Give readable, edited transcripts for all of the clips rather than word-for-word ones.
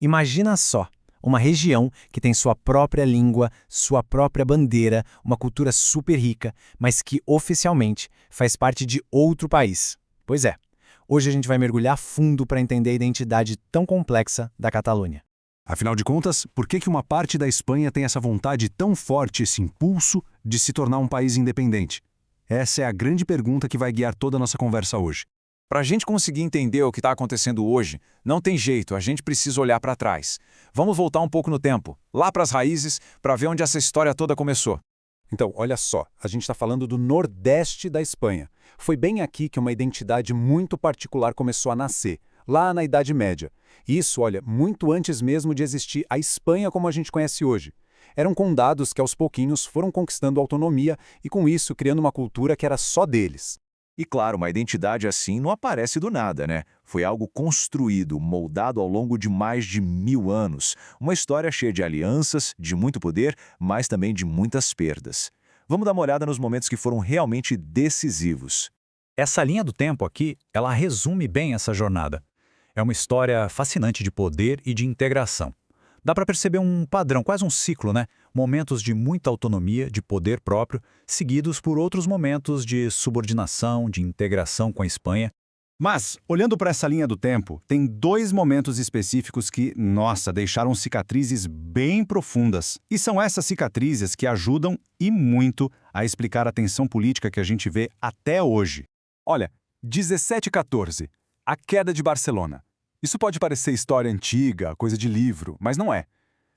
Imagina só, uma região que tem sua própria língua, sua própria bandeira, uma cultura super rica, mas que oficialmente faz parte de outro país. Pois é, hoje a gente vai mergulhar fundo para entender a identidade tão complexa da Catalunha. Afinal de contas, por que uma parte da Espanha tem essa vontade tão forte, esse impulso de se tornar um país independente? Essa é a grande pergunta que vai guiar toda a nossa conversa hoje. Para a gente conseguir entender o que está acontecendo hoje, não tem jeito, a gente precisa olhar para trás. Vamos voltar um pouco no tempo, lá para as raízes, para ver onde essa história toda começou. Então, olha só, a gente está falando do Nordeste da Espanha. Foi bem aqui que uma identidade muito particular começou a nascer, lá na Idade Média. Isso, olha, muito antes mesmo de existir a Espanha como a gente conhece hoje. Eram condados que aos pouquinhos foram conquistando autonomia e com isso criando uma cultura que era só deles. E claro, uma identidade assim não aparece do nada, né? Foi algo construído, moldado ao longo de mais de 1000 anos. Uma história cheia de alianças, de muito poder, mas também de muitas perdas. Vamos dar uma olhada nos momentos que foram realmente decisivos. Essa linha do tempo aqui, ela resume bem essa jornada. É uma história fascinante de poder e de integração. Dá para perceber um padrão, quase um ciclo, né? Momentos de muita autonomia, de poder próprio, seguidos por outros momentos de subordinação, de integração com a Espanha. Mas, olhando para essa linha do tempo, tem dois momentos específicos que, nossa, deixaram cicatrizes bem profundas. E são essas cicatrizes que ajudam, e muito, a explicar a tensão política que a gente vê até hoje. Olha, 1714, a queda de Barcelona. Isso pode parecer história antiga, coisa de livro, mas não é.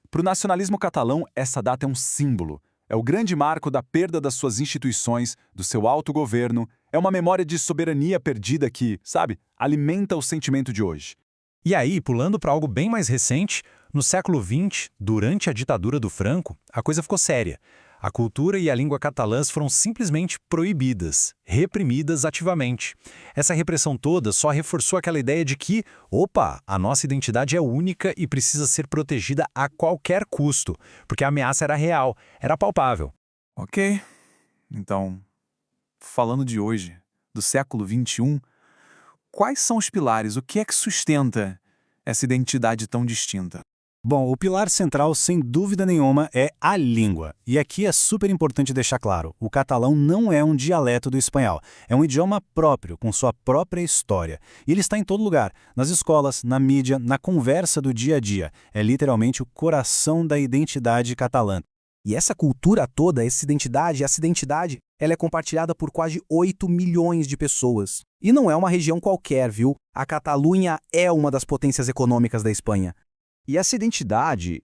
Para o nacionalismo catalão, essa data é um símbolo. É o grande marco da perda das suas instituições, do seu autogoverno. É uma memória de soberania perdida que, sabe, alimenta o sentimento de hoje. E aí, pulando para algo bem mais recente, no século XX, durante a ditadura do Franco, a coisa ficou séria. A cultura e a língua catalãs foram simplesmente proibidas, reprimidas ativamente. Essa repressão toda só reforçou aquela ideia de que, opa, a nossa identidade é única e precisa ser protegida a qualquer custo, porque a ameaça era real, era palpável. Ok, então, falando de hoje, do século XXI, quais são os pilares, o que é que sustenta essa identidade tão distinta? Bom, o pilar central, sem dúvida nenhuma, é a língua. E aqui é super importante deixar claro, o catalão não é um dialeto do espanhol, é um idioma próprio, com sua própria história. E ele está em todo lugar, nas escolas, na mídia, na conversa do dia a dia. É literalmente o coração da identidade catalã. E essa cultura toda, essa identidade, ela é compartilhada por quase 8 milhões de pessoas. E não é uma região qualquer, viu? A Catalunha é uma das potências econômicas da Espanha. E essa identidade,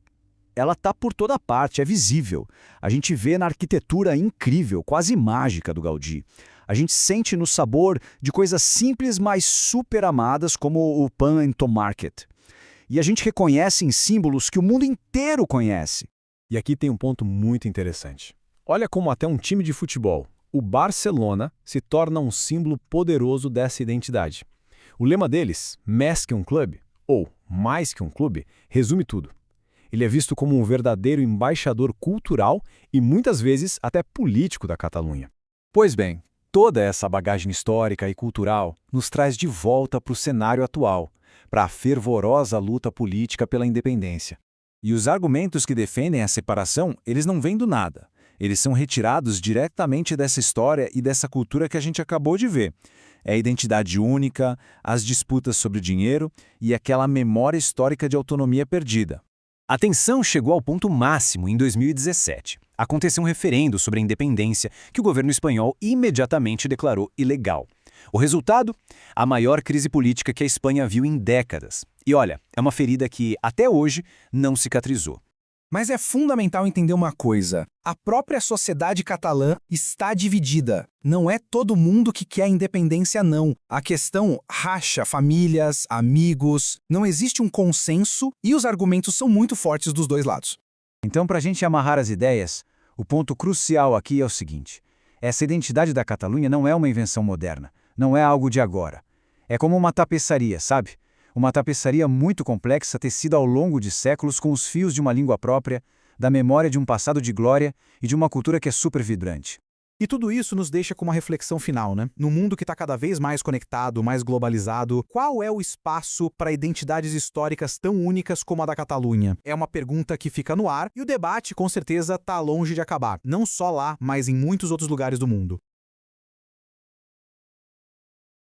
ela está por toda parte, é visível. A gente vê na arquitetura incrível, quase mágica do Gaudí. A gente sente no sabor de coisas simples, mas super amadas, como o pan and tomàquet. E a gente reconhece em símbolos que o mundo inteiro conhece. E aqui tem um ponto muito interessante. Olha como até um time de futebol, o Barcelona, se torna um símbolo poderoso dessa identidade. O lema deles, Més que um clube, ou mais que um clube, resume tudo. Ele é visto como um verdadeiro embaixador cultural e muitas vezes até político da Catalunha. Pois bem, toda essa bagagem histórica e cultural nos traz de volta para o cenário atual, para a fervorosa luta política pela independência. E os argumentos que defendem a separação, eles não vêm do nada. Eles são retirados diretamente dessa história e dessa cultura que a gente acabou de ver. É a identidade única, as disputas sobre dinheiro e aquela memória histórica de autonomia perdida. A tensão chegou ao ponto máximo em 2017. Aconteceu um referendo sobre a independência que o governo espanhol imediatamente declarou ilegal. O resultado? A maior crise política que a Espanha viu em décadas. E olha, é uma ferida que, até hoje, não cicatrizou. Mas é fundamental entender uma coisa. A própria sociedade catalã está dividida. Não é todo mundo que quer a independência, não. A questão racha famílias, amigos, não existe um consenso e os argumentos são muito fortes dos dois lados. Então, para a gente amarrar as ideias, o ponto crucial aqui é o seguinte. Essa identidade da Catalunha não é uma invenção moderna, não é algo de agora. É como uma tapeçaria, sabe? Uma tapeçaria muito complexa tecida ao longo de séculos com os fios de uma língua própria, da memória de um passado de glória e de uma cultura que é super vibrante. E tudo isso nos deixa com uma reflexão final, né? No mundo que está cada vez mais conectado, mais globalizado, qual é o espaço para identidades históricas tão únicas como a da Catalunha? É uma pergunta que fica no ar e o debate, com certeza, está longe de acabar. Não só lá, mas em muitos outros lugares do mundo.